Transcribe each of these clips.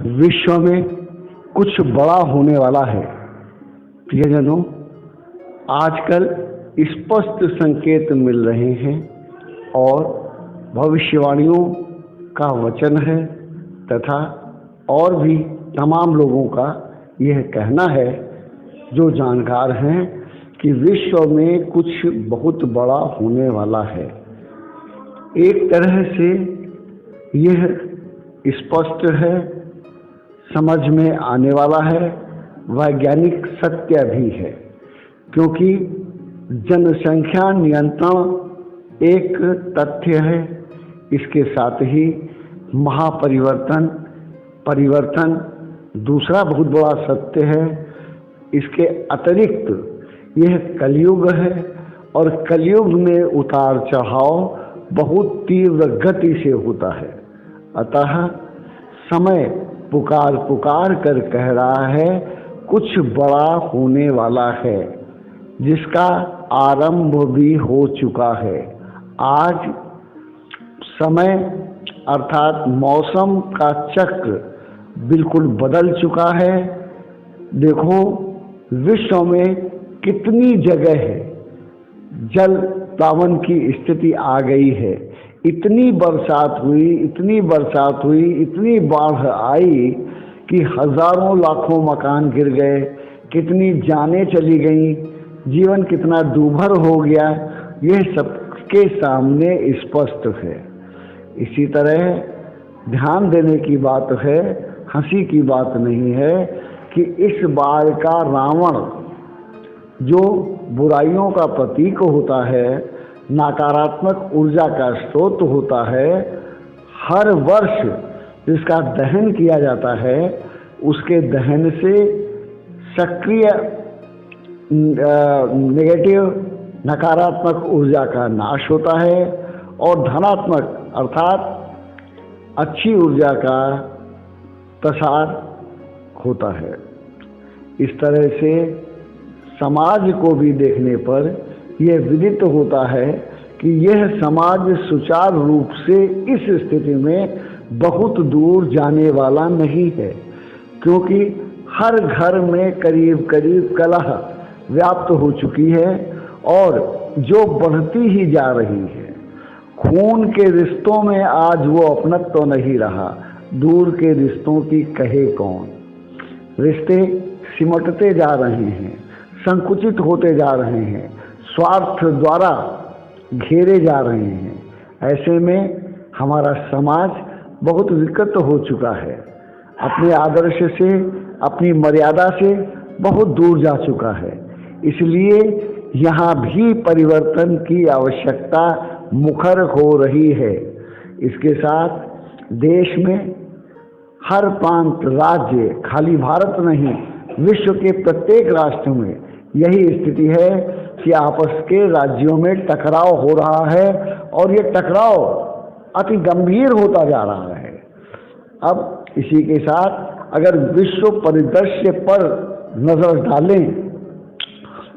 विश्व में कुछ बड़ा होने वाला है। प्रियजनों, आजकल स्पष्ट संकेत मिल रहे हैं और भविष्यवाणियों का वचन है तथा और भी तमाम लोगों का यह कहना है जो जानकार हैं कि विश्व में कुछ बहुत बड़ा होने वाला है। एक तरह से यह स्पष्ट है, समझ में आने वाला है, वैज्ञानिक सत्य भी है, क्योंकि जनसंख्या नियंत्रण एक तथ्य है। इसके साथ ही परिवर्तन दूसरा बहुत बड़ा सत्य है। इसके अतिरिक्त यह कलयुग है और कलयुग में उतार चढ़ाव बहुत तीव्र गति से होता है। अतः समय पुकार कर कह रहा है कुछ बड़ा होने वाला है, जिसका आरंभ भी हो चुका है। आज समय अर्थात मौसम का चक्र बिल्कुल बदल चुका है। देखो, विश्व में कितनी जगह है जल प्लावन की स्थिति आ गई है। इतनी बरसात हुई, इतनी बाढ़ आई कि हजारों लाखों मकान गिर गए, कितनी जानें चली गईं, जीवन कितना दूभर हो गया, यह सबके सामने स्पष्ट है। इसी तरह ध्यान देने की बात है, हंसी की बात नहीं है कि इस बार का रावण जो बुराइयों का प्रतीक होता है, नकारात्मक ऊर्जा का स्रोत होता है, हर वर्ष जिसका दहन किया जाता है, उसके दहन से सक्रिय नेगेटिव नकारात्मक ऊर्जा का नाश होता है और धनात्मक अर्थात अच्छी ऊर्जा का प्रसार होता है। इस तरह से समाज को भी देखने पर यह विदित होता है कि यह समाज सुचारू रूप से इस स्थिति में बहुत दूर जाने वाला नहीं है, क्योंकि हर घर में करीब करीब कलह व्याप्त हो चुकी है और जो बढ़ती ही जा रही है। खून के रिश्तों में आज वो अपनत्व तो नहीं रहा, दूर के रिश्तों की कहे कौन। रिश्ते सिमटते जा रहे हैं, संकुचित होते जा रहे हैं, स्वार्थ द्वारा घेरे जा रहे हैं। ऐसे में हमारा समाज बहुत विकृत हो चुका है, अपने आदर्श से, अपनी मर्यादा से बहुत दूर जा चुका है। इसलिए यहाँ भी परिवर्तन की आवश्यकता मुखर हो रही है। इसके साथ देश में हर प्रांत, राज्य, खाली भारत नहीं, विश्व के प्रत्येक राष्ट्र में यही स्थिति है कि आपस के राज्यों में टकराव हो रहा है और ये टकराव अति गंभीर होता जा रहा है। अब इसी के साथ अगर विश्व परिदृश्य पर नजर डालें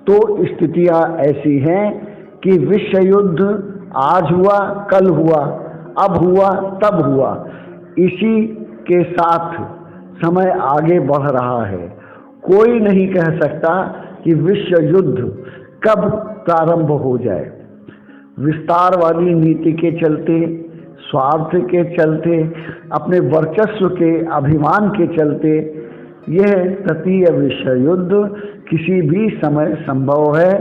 तो स्थितियां ऐसी हैं कि विश्व युद्ध आज हुआ, कल हुआ, अब हुआ, तब हुआ। इसी के साथ समय आगे बढ़ रहा है। कोई नहीं कह सकता कि विश्व युद्ध कब प्रारंभ हो जाए। विस्तार वाली नीति के चलते, स्वार्थ के चलते, अपने वर्चस्व के अभिमान के चलते यह तृतीय विश्व युद्ध किसी भी समय संभव है,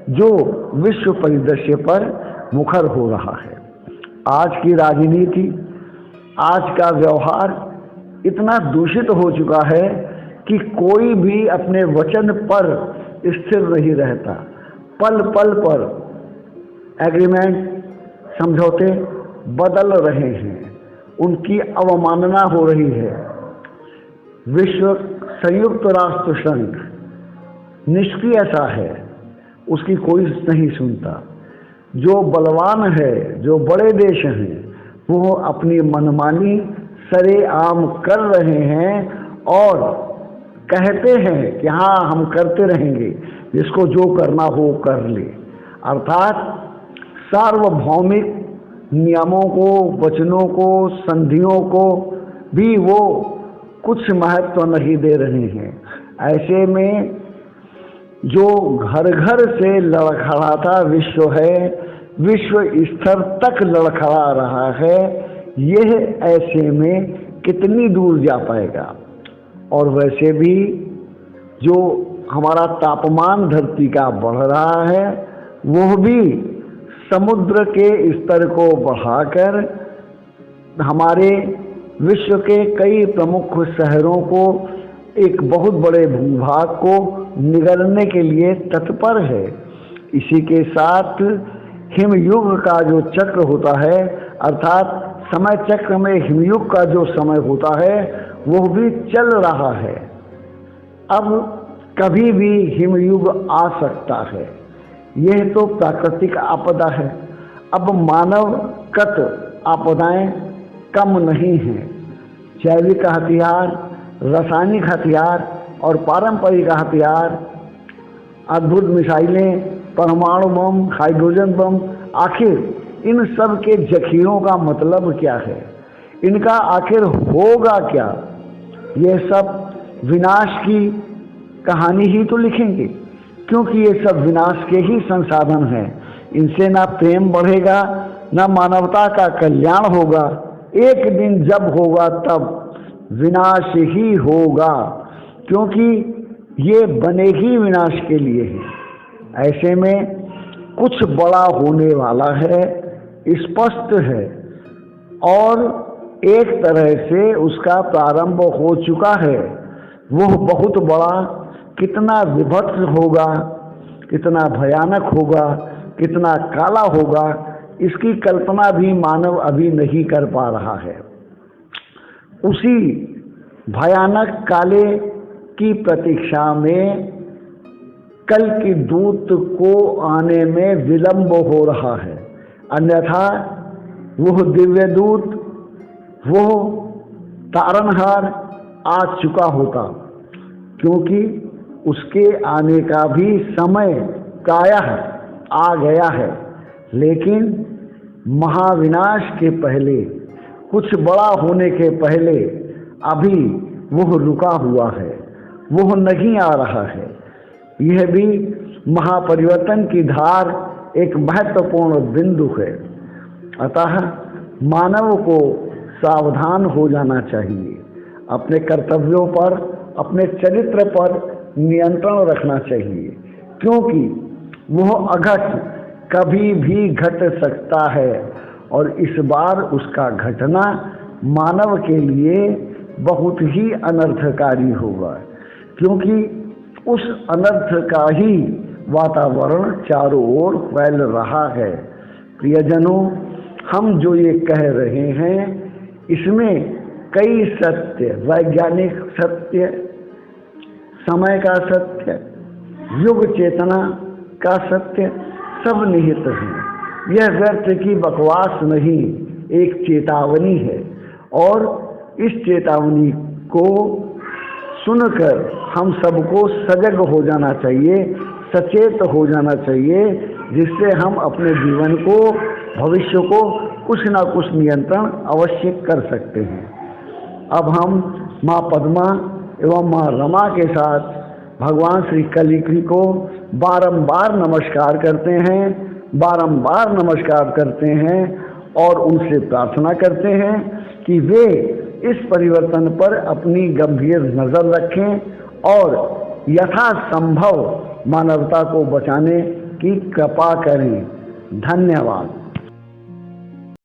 जो विश्व परिदृश्य पर मुखर हो रहा है। आज की राजनीति, आज का व्यवहार इतना दूषित हो चुका है कि कोई भी अपने वचन पर स्थिर नहीं रहता। पल पल पर एग्रीमेंट, समझौते बदल रहे हैं, उनकी अवमानना हो रही है। विश्व संयुक्त राष्ट्र संघ निष्क्रिय सा है, उसकी कोई नहीं सुनता। जो बलवान है, जो बड़े देश हैं, वो अपनी मनमानी सरेआम कर रहे हैं और कहते हैं कि हाँ हम करते रहेंगे, जिसको जो करना हो कर ले। अर्थात सार्वभौमिक नियमों को, वचनों को, संधियों को भी वो कुछ महत्व नहीं दे रहे हैं। ऐसे में जो घर घर से लड़खड़ाता विश्व है, विश्व स्तर तक लड़खड़ा रहा है, यह ऐसे में कितनी दूर जा पाएगा। और वैसे भी जो हमारा तापमान धरती का बढ़ रहा है, वह भी समुद्र के स्तर को बढ़ाकर हमारे विश्व के कई प्रमुख शहरों को, एक बहुत बड़े भूभाग को निगलने के लिए तत्पर है। इसी के साथ हिमयुग का जो चक्र होता है, अर्थात समय चक्र में हिमयुग का जो समय होता है, वो भी चल रहा है। अब कभी भी हिमयुग आ सकता है। यह तो प्राकृतिक आपदा है। अब मानवगत आपदाएं कम नहीं हैं। जैविक हथियार, रासायनिक हथियार और पारंपरिक हथियार, अद्भुत मिसाइलें, परमाणु बम, हाइड्रोजन बम, आखिर इन सब के जखीरों का मतलब क्या है? इनका आखिर होगा क्या? ये सब विनाश की कहानी ही तो लिखेंगे, क्योंकि ये सब विनाश के ही संसाधन हैं। इनसे ना प्रेम बढ़ेगा, ना मानवता का कल्याण होगा। एक दिन जब होगा तब विनाश ही होगा, क्योंकि ये बने ही विनाश के लिए है। ऐसे में कुछ बड़ा होने वाला है, स्पष्ट है, और एक तरह से उसका प्रारंभ हो चुका है। वह बहुत बड़ा कितना विभत्स होगा, कितना भयानक होगा, कितना काला होगा, इसकी कल्पना भी मानव अभी नहीं कर पा रहा है। उसी भयानक काले की प्रतीक्षा में कल की दूत को आने में विलंब हो रहा है। अन्यथा वह दिव्य दूत, वह तारनहार आ चुका होता, क्योंकि उसके आने का भी समय प्रायः आ गया है। लेकिन महाविनाश के पहले, कुछ बड़ा होने के पहले अभी वह रुका हुआ है, वह नहीं आ रहा है। यह भी महापरिवर्तन की धार एक महत्वपूर्ण बिंदु है। अतः मानव को सावधान हो जाना चाहिए, अपने कर्तव्यों पर, अपने चरित्र पर नियंत्रण रखना चाहिए, क्योंकि वह अघट कभी भी घट सकता है, और इस बार उसका घटना मानव के लिए बहुत ही अनर्थकारी होगा, क्योंकि उस अनर्थ का ही वातावरण चारों ओर फैल रहा है। प्रियजनों, हम जो ये कह रहे हैं, इसमें कई सत्य, वैज्ञानिक सत्य, समय का सत्य, युग चेतना का सत्य सब निहित है। यह व्यर्थ की बकवास नहीं, एक चेतावनी है, और इस चेतावनी को सुनकर हम सबको सजग हो जाना चाहिए, सचेत हो जाना चाहिए, जिससे हम अपने जीवन को, भविष्य को कुछ ना कुछ नियंत्रण अवश्य कर सकते हैं। अब हम माँ पद्मा एवं माँ रमा के साथ भगवान श्री कलिकी को बारंबार नमस्कार करते हैं, बारंबार नमस्कार करते हैं, और उनसे प्रार्थना करते हैं कि वे इस परिवर्तन पर अपनी गंभीर नज़र रखें और यथासंभव मानवता को बचाने की कृपा करें। धन्यवाद।